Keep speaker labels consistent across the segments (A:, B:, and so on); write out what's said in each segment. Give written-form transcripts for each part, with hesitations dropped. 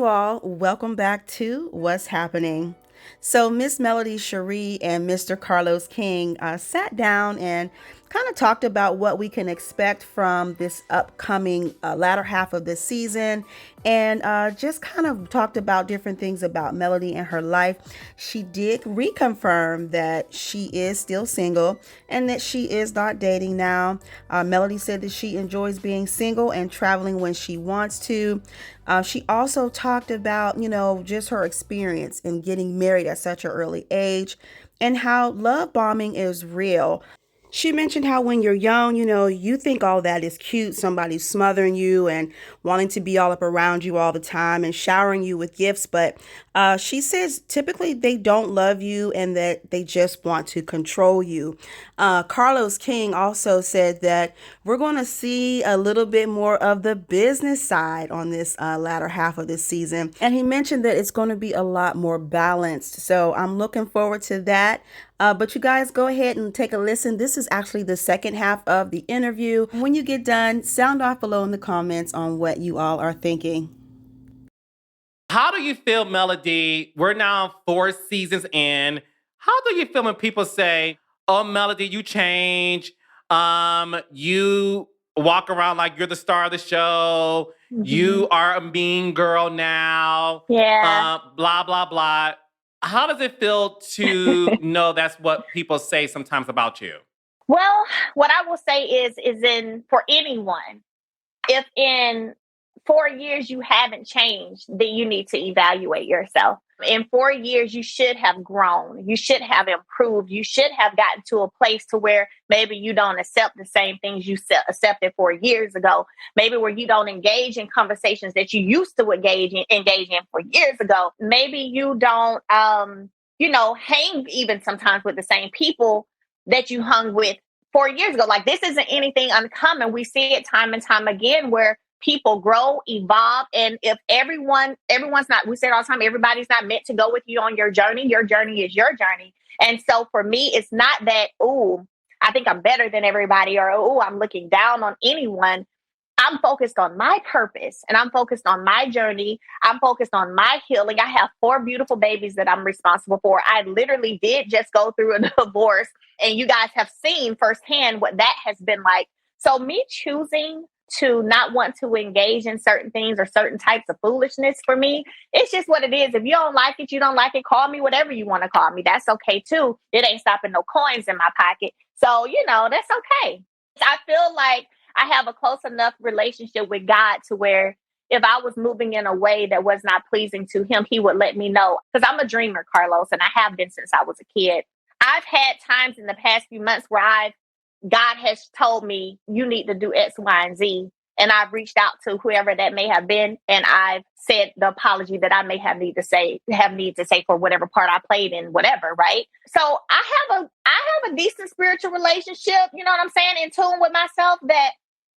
A: all. Welcome back to What's Happening. So, Miss Melody Shari and Mr. Carlos King sat down and kind of talked about what we can expect from this upcoming latter half of this season, and just kind of talked about different things about Melody and her life. She did reconfirm that she is still single and that she is not dating now. Melody said that she enjoys being single and traveling when she wants to. She also talked about, just her experience in getting married at such an early age and how love bombing is real. She mentioned how when you're young, you think all that is cute. Somebody's smothering you and wanting to be all up around you all the time and showering you with gifts. But she says typically they don't love you and that they just want to control you. Carlos King also said that we're going to see a little bit more of the business side on this latter half of this season. And he mentioned that it's going to be a lot more balanced. So I'm looking forward to that. But you guys go ahead and take a listen. This is actually the second half of the interview. When you get done, sound off below in the comments on what you all are thinking.
B: How do you feel, Melody? We're now 4 seasons in. How do you feel when people say, "Oh, Melody, you change. You walk around like you're the star of the show. You are a mean girl now.
C: Yeah.
B: Blah, blah, blah." How does it feel to know that's what people say sometimes about you?
C: Well, what I will say is in for anyone, if in 4 years you haven't changed, then you need to evaluate yourself. In 4 years, you should have grown. You should have improved. You should have gotten to a place to where maybe you don't accept the same things you accepted 4 years ago. Maybe where you don't engage in conversations that you used to engage in 4 years ago. Maybe you don't, hang even sometimes with the same people that you hung with 4 years ago. Like, this isn't anything uncommon. We see it time and time again where people grow, evolve, and if everyone's not, we say it all the time, everybody's not meant to go with you on your journey is your journey. And so for me, it's not that, oh, I think I'm better than everybody, or, oh, I'm looking down on anyone. I'm focused on my purpose and I'm focused on my journey. I'm focused on my healing. I have 4 beautiful babies that I'm responsible for. I literally did just go through a divorce, and you guys have seen firsthand what that has been like. So me choosing to not want to engage in certain things or certain types of foolishness, for me, it's just what it is. If you don't like it, you don't like it. Call me whatever you want to call me. That's okay too. It ain't stopping no coins in my pocket. So, that's okay. I feel like I have a close enough relationship with God to where if I was moving in a way that was not pleasing to him, he would let me know. Because I'm a dreamer, Carlos, and I have been since I was a kid. I've had times in the past few months where God has told me, you need to do X, Y, and Z. And I've reached out to whoever that may have been. And I've said the apology that I may have need to say for whatever part I played in whatever. Right. So I have a decent spiritual relationship. You know what I'm saying? In tune with myself, that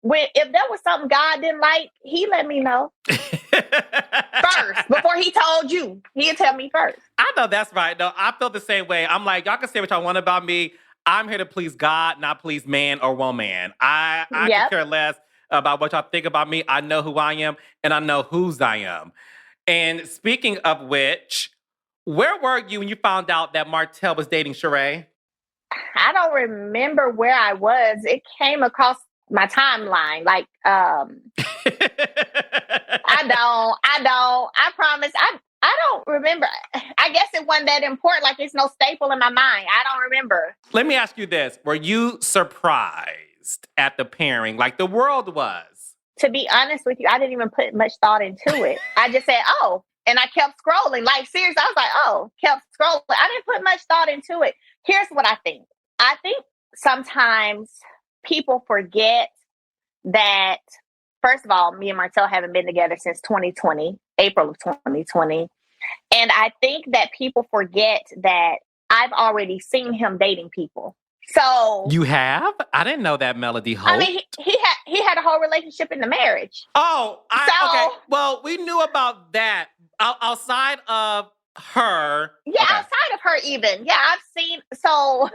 C: if there was something God didn't like, he let me know first before he told you. He'd tell me first.
B: I know that's right. No, I feel the same way. I'm like, y'all can say what y'all want about me. I'm here to please God, not please man or woman. I can care less about what y'all think about me. I know who I am, and I know whose I am. And speaking of which, where were you when you found out that Martel was dating Shari?
C: I don't remember where I was. It came across my timeline. Like, I promise. I don't remember. I guess it wasn't that important. Like, it's no staple in my mind. I don't remember.
B: Let me ask you this. Were you surprised at the pairing like the world was?
C: To be honest with you, I didn't even put much thought into it. I just said, oh, and I kept scrolling. Like, seriously, I was like, oh, kept scrolling. I didn't put much thought into it. Here's what I think. I think sometimes people forget that, first of all, me and Martel haven't been together since 2020, April of 2020. And I think that people forget that I've already seen him dating people. So
B: you have? I didn't know that, Melodyholt.
C: I mean, he had a whole relationship in the marriage.
B: Oh, okay. Well, we knew about that outside of her.
C: Yeah, okay. Outside of her, even. Yeah, I've seen. So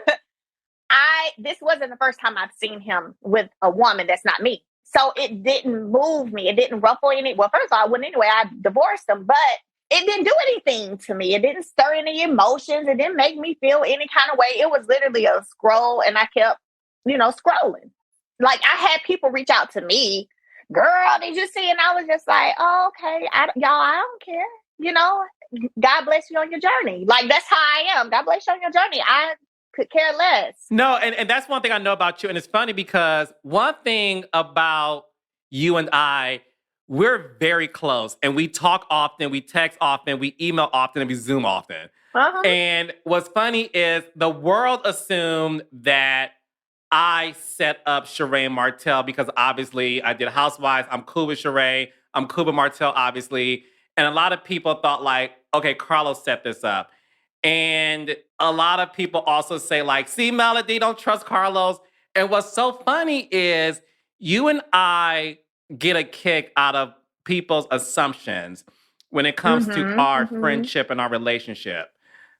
C: this wasn't the first time I've seen him with a woman that's not me. So it didn't move me. It didn't ruffle any. Well, first of all, I wouldn't anyway. I divorced him, but it didn't do anything to me. It didn't stir any emotions. It didn't make me feel any kind of way. It was literally a scroll, and I kept, scrolling. Like, I had people reach out to me, girl, did you see? And I was just like, oh, okay, y'all, I don't care. God bless you on your journey. Like, that's how I am. God bless you on your journey. I could care less.
B: No, and that's one thing I know about you. And it's funny because one thing about you and I, we're very close. And we talk often, we text often, we email often, and we Zoom often.
C: Uh-huh.
B: And what's funny is the world assumed that I set up Shari Martel because obviously I did Housewives. I'm cool with Shari. I'm Cuba Martel, obviously. And a lot of people thought like, okay, Carlos set this up. And a lot of people also say like, see, Melody, don't trust Carlos. And what's so funny is you and I get a kick out of people's assumptions when it comes to our friendship and our relationship.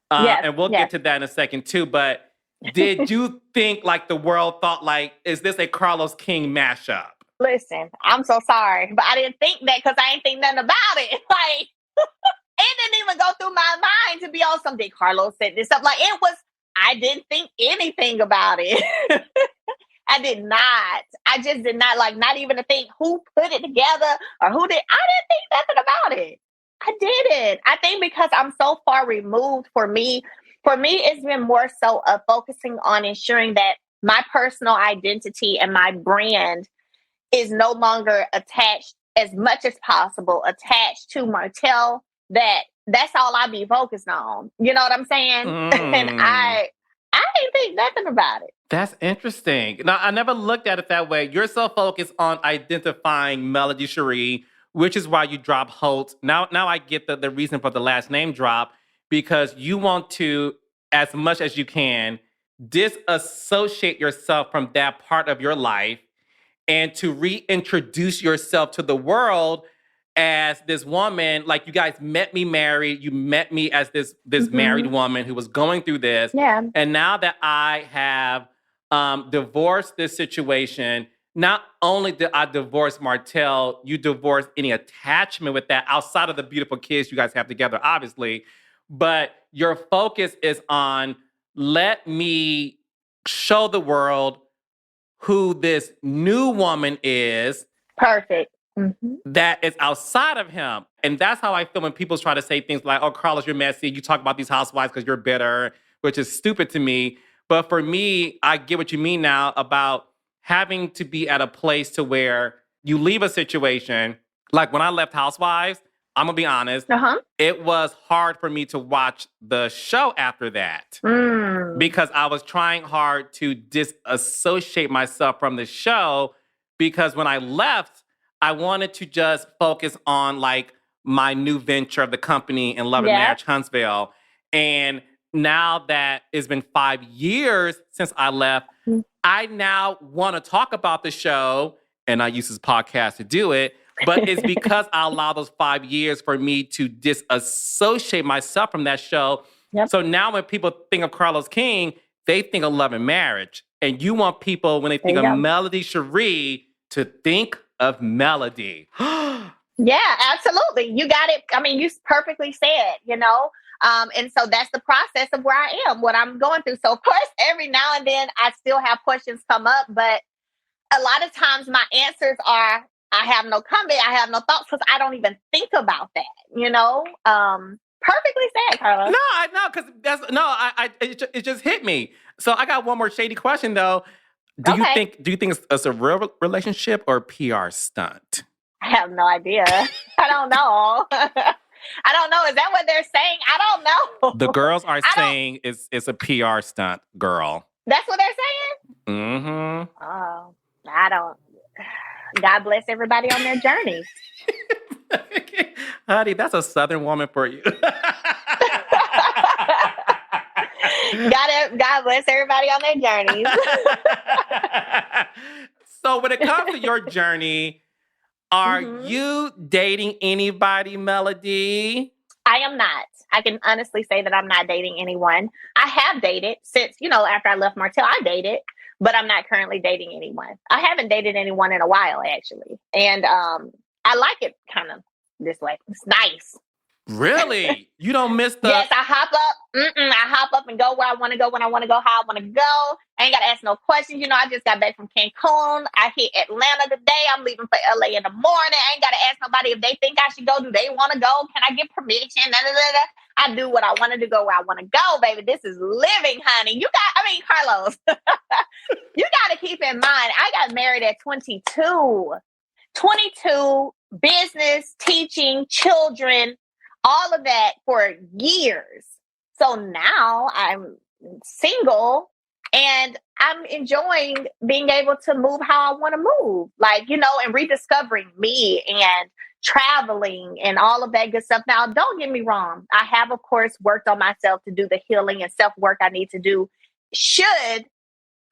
B: And we'll get to that in a second too. But did you think like the world thought like, is this a Carlos King mashup?
C: Listen, I'm so sorry, but I didn't think that because I ain't think nothing about it. Like, it didn't even go through my mind to be on something. Carlos said this stuff. Like, I didn't think anything about it. I did not. I just did not, like, not even to think who put it together or who did. I didn't think nothing about it. I didn't. I think because I'm so far removed for me, it's been more so of focusing on ensuring that my personal identity and my brand is no longer attached as much as possible, attached to Martel, that's all I be focused on. You know what I'm saying? And I didn't think nothing about it.
B: That's interesting. Now, I never looked at it that way. You're so focused on identifying Melody Shari, which is why you drop Holt. Now I get the reason for the last name drop, because you want to, as much as you can, disassociate yourself from that part of your life and to reintroduce yourself to the world as this woman. Like, you guys met me married. You met me as this married woman who was going through this.
C: Yeah.
B: And now that I have divorced this situation, not only did I divorce Martel, you divorced any attachment with that outside of the beautiful kids you guys have together, obviously. But your focus is on, let me show the world who this new woman is.
C: Perfect.
B: That is outside of him. And that's how I feel when people try to say things like, oh, Carlos, you're messy. You talk about these housewives because you're bitter, which is stupid to me. But for me, I get what you mean now about having to be at a place to where you leave a situation. Like when I left Housewives, I'm going to be honest, it was hard for me to watch the show after that because I was trying hard to disassociate myself from the show, because when I left, I wanted to just focus on like my new venture of the company in Love and Marriage Huntsville. And now that it's been 5 years since I left, I now want to talk about the show, and I use this podcast to do it. But it's because I allow those 5 years for me to disassociate myself from that show. So now when people think of Carlos King, they think of Love and Marriage. And you want people, when they think of Melody Shari, to think of Melody.
C: Yeah, absolutely. You got it. I mean, you perfectly said, and so that's the process of where I am, what I'm going through. So of course, every now and then I still have questions come up, but a lot of times my answers are, I have no comment, I have no thoughts, because I don't even think about that, Perfectly said, Carlos.
B: It just hit me. So I got one more shady question though. Do you think it's a real relationship or a PR stunt?
C: I have no idea. I don't know. I don't know. Is that what they're saying? I don't know.
B: The girls are saying it's a PR stunt, girl.
C: That's what they're saying? Oh, I don't. God bless everybody on their journeys.
B: Honey, that's a Southern woman for you.
C: God bless everybody on their journeys.
B: So when it comes to your journey, are you dating anybody, Melody?
C: I am not. I can honestly say that I'm not dating anyone. I have dated since, after I left Martel, I dated. but I'm not currently dating anyone. I haven't dated anyone in a while, actually. And I like it kind of this way. It's nice.
B: Really? You don't miss the...
C: Yes, I hop up. I hop up and go where I want to go, when I want to go, how I want to go. I ain't got to ask no questions. I just got back from Cancun. I hit Atlanta today. I'm leaving for LA in the morning. I ain't got to ask nobody if they think I should go. Do they want to go? Can I get permission? I do what I want to go where I want to go, baby. This is living, honey. Carlos, you got to keep in mind, I got married at 22. 22, business, teaching, children, all of that for years. So now I'm single and I'm enjoying being able to move how I want to move, and rediscovering me and traveling and all of that good stuff. Now, don't get me wrong. I have, of course, worked on myself to do the healing and self-work I need to do should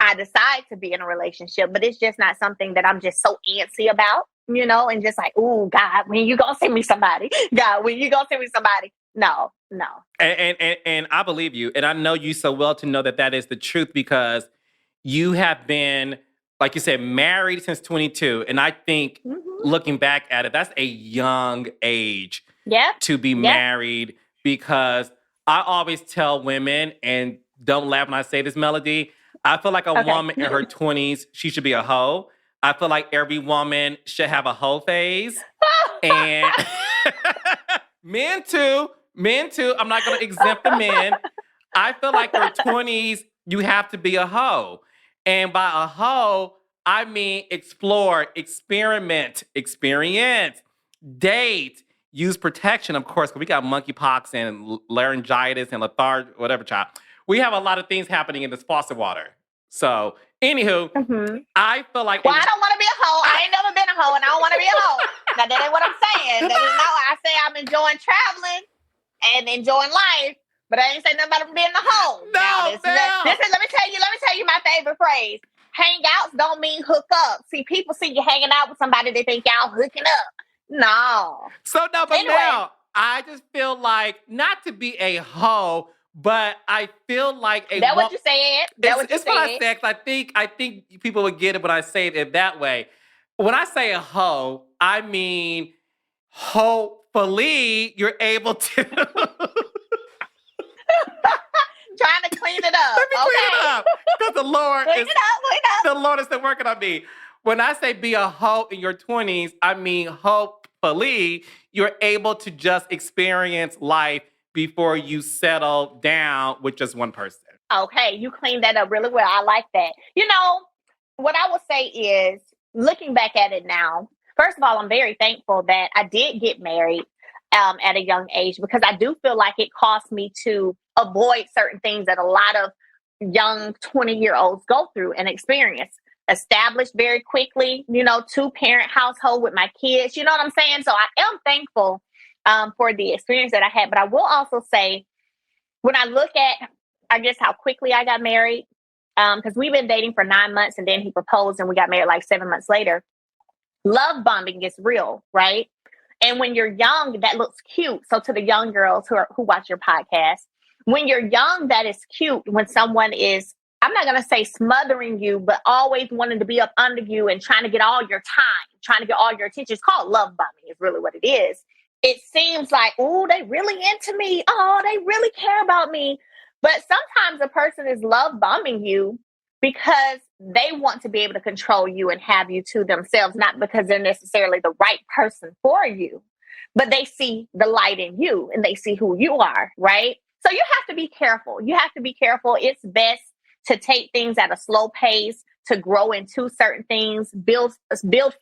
C: I decide to be in a relationship, but it's just not something that I'm just so antsy about, and just like, oh God, when you gonna send me somebody? God, when you gonna send me somebody? No.
B: And I believe you, and I know you so well to know that is the truth, because you have been, like you said, married since 22, and I think looking back at it, that's a young age to be married, because I always tell women, and don't laugh when I say this, Melody, I feel like a woman in her 20s, she should be a hoe. I feel like every woman should have a hoe phase. And men too. I'm not going to exempt the men. I feel like your 20s, you have to be a hoe. And by a hoe, I mean explore, experiment, experience, date, use protection, of course, because we got monkeypox and laryngitis and whatever, child. We have a lot of things happening in this faucet water. So, anywho, I feel like...
C: Well, I don't want to be a hoe. I ain't never been a hoe, and I don't want to be a hoe. Now, that ain't what I'm saying. That is not what I say. I'm enjoying traveling and enjoying life, but I ain't say nothing about being a hoe. Let me tell you my favorite phrase. Hangouts don't mean hook up. See, people see you hanging out with somebody, they think y'all hooking up. No.
B: Now, I just feel like, not to be a hoe, but I feel like
C: That what you said?
B: It's what I said, 'cause I think people would get it when I say it that way. When I say a hoe, I mean, hopefully you're able to...
C: Trying to clean it up.
B: Let me clean it up. Because the Lord
C: clean it up.
B: The Lord is still working on me. When I say be a hoe in your 20s, I mean, hopefully you're able to just experience life before you settle down with just one person.
C: Okay, you cleaned that up really well. I like that. What I will say is, looking back at it now, first of all, I'm very thankful that I did get married at a young age, because I do feel like it cost me to avoid certain things that a lot of young 20-year-olds go through and experience. Established very quickly, 2-parent household with my kids. You know what I'm saying? So I am thankful for the experience that I had. But I will also say, when I look at, I guess, how quickly I got married, because we've been dating for 9 months and then he proposed and we got married like 7 months later. Love bombing is real, right? And when you're young, that looks cute. So to the young girls who watch your podcast, when you're young, that is cute. When someone is, I'm not going to say smothering you, but always wanting to be up under you and trying to get all your time, trying to get all your attention. It's called love bombing is really what it is. It seems like, oh, they really into me. Oh, they really care about me. But sometimes a person is love bombing you because they want to be able to control you and have you to themselves, not because they're necessarily the right person for you, but they see the light in you and they see who you are, right? So you have to be careful. You have to be careful. It's best to take things at a slow pace, to grow into certain things, build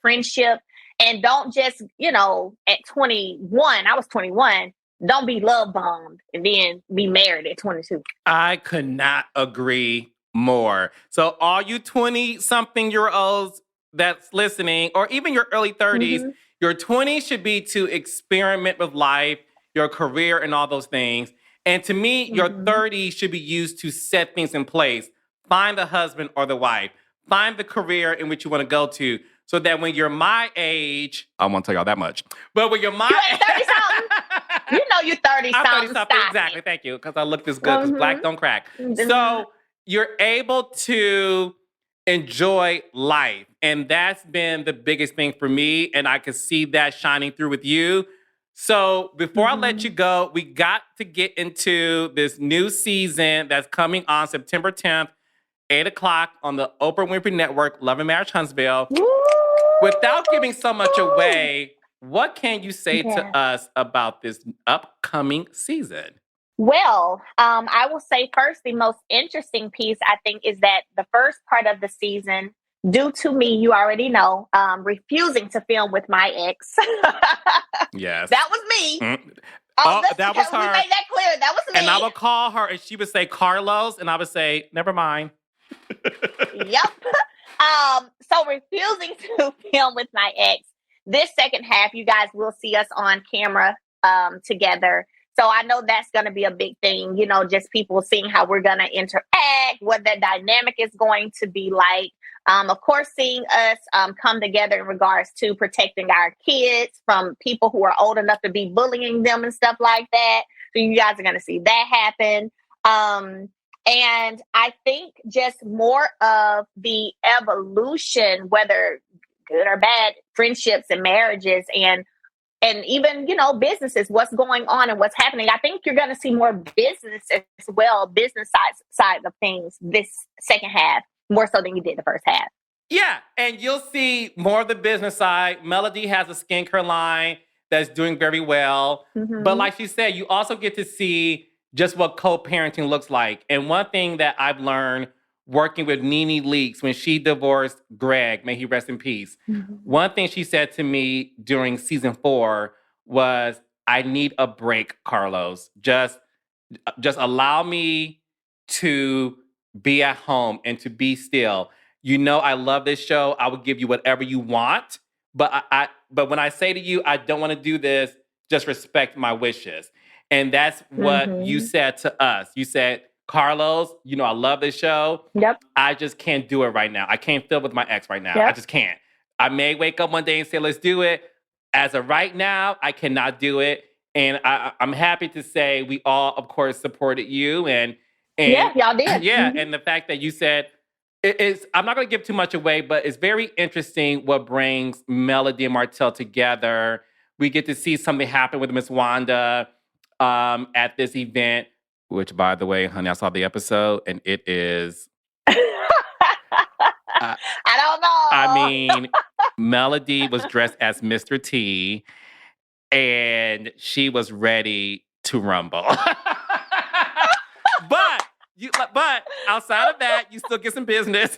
C: friendship, and don't just, at 21, I was 21, don't be love bombed and then be married at 22.
B: I could not agree more. So all you 20-something-year-olds that's listening, or even your early 30s, your 20s should be to experiment with life, your career, and all those things. And to me, your 30s should be used to set things in place. Find the husband or the wife. Find the career in which you want to go to, so that when you're my age, I won't tell y'all that much, but when you're my
C: age, 30-something. You're 30-something.
B: I'm 30-something, exactly. Thank you, because I look this good, because black don't crack. So you're able to enjoy life. And that's been the biggest thing for me. And I could see that shining through with you. So before I let you go, we got to get into this new season that's coming on September 10th, 8 o'clock on the Oprah Winfrey Network, Love and Marriage Huntsville.
C: Woo!
B: Without giving so much away, what can you say to us about this upcoming season?
C: Well, I will say first, the most interesting piece, I think, is that the first part of the season, due to me, you already know, refusing to film with my ex.
B: Yes.
C: That was me.
B: Mm-hmm. Oh, that was her.
C: We made that clear. That was me.
B: And I would call her and she would say Carlos, and I would say, never mind.
C: Yep. So refusing to film with my ex. This second half, you guys will see us on camera together. So I know that's going to be a big thing, you know, just people seeing how we're going to interact, what the dynamic is going to be like. Of course, seeing us come together in regards to protecting our kids from people who are old enough to be bullying them and stuff like that. So you guys are going to see that happen. And I think just more of the evolution, whether good or bad, friendships and marriages and even, you know, businesses, what's going on and what's happening. I think you're going to see more business as well, business side of things this second half, more so than you did the first half.
B: Yeah, and you'll see more of the business side. Melody has a skincare line that's doing very well. Mm-hmm. But like she said, you also get to see just what co-parenting looks like. And one thing that I've learned working with Nene Leakes when she divorced Greg, may he rest in peace. Mm-hmm. One thing she said to me during season 4 was, I need a break, Carlos. Just allow me to be at home and to be still. You know, I love this show. I will give you whatever you want. But but when I say to you, I don't want to do this, just respect my wishes. And that's what you said to us. You said, Carlos, you know, I love this show.
C: Yep.
B: I just can't do it right now. I can't film with my ex right now.
C: Yep.
B: I just can't. I may wake up one day and say, let's do it. As of right now, I cannot do it. And I'm happy to say we all, of course, supported you. And
C: yeah, y'all did.
B: Yeah, and the fact that you said, I'm not going to give too much away, but it's very interesting what brings Melody and Martel together. We get to see something happen with Miss Wanda at this event. Which, by the way, honey, I saw the episode, and it is...
C: I don't know.
B: I mean, Melody was dressed as Mr. T, and she was ready to rumble. But outside of that, you still get some business.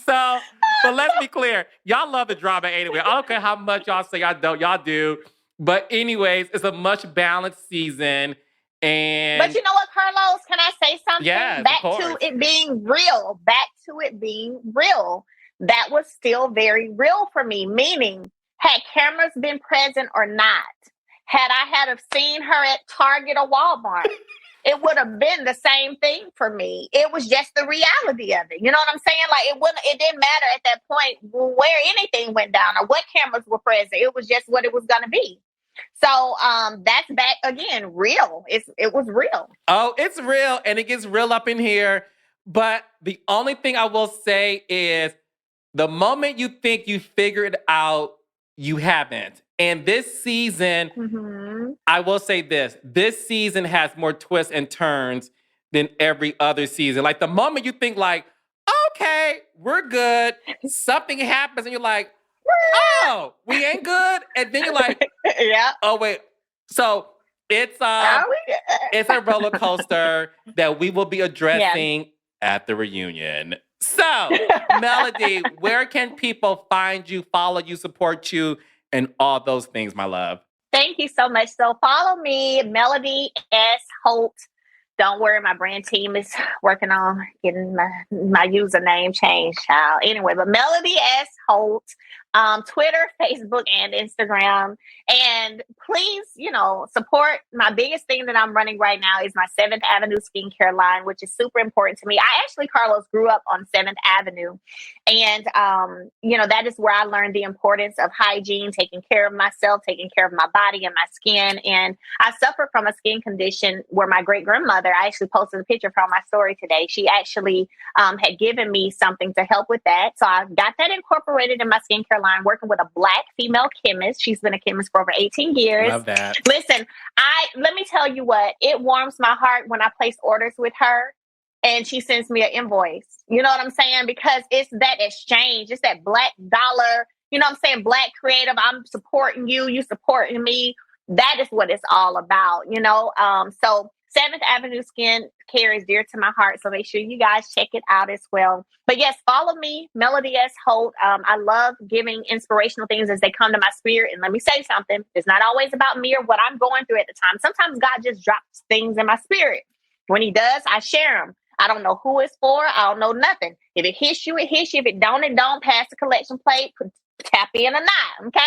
B: So, but let's be clear. Y'all love the drama anyway. I don't care how much y'all say y'all don't. Y'all do. But anyways, it's a much balanced season. And
C: but you know what, Carlos? Can I say something?
B: Yes,
C: Back to it being real. That was still very real for me. Meaning, had cameras been present or not, had I have seen her at Target or Walmart, it would have been the same thing for me. It was just the reality of it. You know what I'm saying? Like it didn't matter at that point where anything went down or what cameras were present. It was just what it was going to be. So that's back again, real. It was real.
B: Oh, it's real, and it gets real up in here. But the only thing I will say is the moment you think you figured out, you haven't. And this season, I will say this season has more twists and turns than every other season. Like the moment you think like, okay, we're good, something happens and you're like, oh, we ain't good. And then you're like,
C: yeah.
B: Oh, wait. So it's a roller coaster that we will be addressing at the reunion. So, Melody, where can people find you, follow you, support you, and all those things, my love?
C: Thank you so much. So follow me, Melody S. Holt. Don't worry, my brand team is working on getting my username changed, child. Anyway, but Melody S. Holt, Twitter, Facebook, and Instagram. And please, support. My biggest thing that I'm running right now is my 7th Avenue skincare line, which is super important to me. I actually, Carlos, grew up on 7th Avenue. And, that is where I learned the importance of hygiene, taking care of myself, taking care of my body and my skin. And I suffer from a skin condition where my great grandmother, I actually posted a picture from my story today. She actually had given me something to help with that. So I got that incorporated in my skincare line, working with a Black female chemist. She's been a chemist for over 18 years.
B: Love that.
C: Listen, let me tell you what, it warms my heart when I place orders with her and she sends me an invoice. You know what I'm saying? Because it's that exchange. It's that Black dollar, you know what I'm saying? Black creative. I'm supporting you. You supporting me. That is what it's all about, So 7th Avenue Skin Care is dear to my heart. So make sure you guys check it out as well. But yes, follow me, Melody S. Holt. I love giving inspirational things as they come to my spirit. And let me say something. It's not always about me or what I'm going through at the time. Sometimes God just drops things in my spirit. When he does, I share them. I don't know who it's for. I don't know nothing. If it hits you, it hits you. If it don't, it don't. Pass the collection plate. Tap in or not. Okay.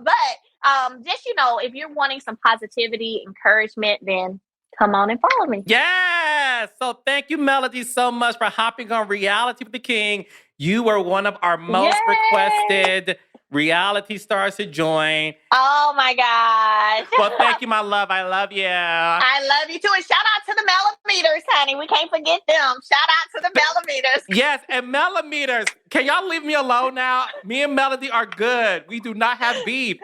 C: But just, if you're wanting some positivity, encouragement, then come on and follow me.
B: Yes. So thank you, Melody, so much for hopping on Reality with the King. You were one of our most requested reality stars to join.
C: Oh my gosh.
B: Well, thank you, my love. I love you.
C: I love you too. And shout out to the millimeters, honey. We can't forget them. Shout out to the millimeters.
B: Yes, and millimeters. Can y'all leave me alone now? Me and Melody are good. We do not have beef.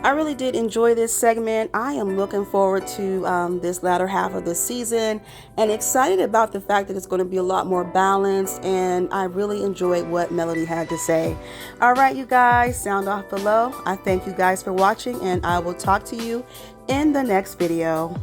A: I really did enjoy this segment. I am looking forward to this latter half of the season and excited about the fact that it's going to be a lot more balanced, and I really enjoyed what Melody had to say. All right, you guys, sound off below. I thank you guys for watching, and I will talk to you in the next video.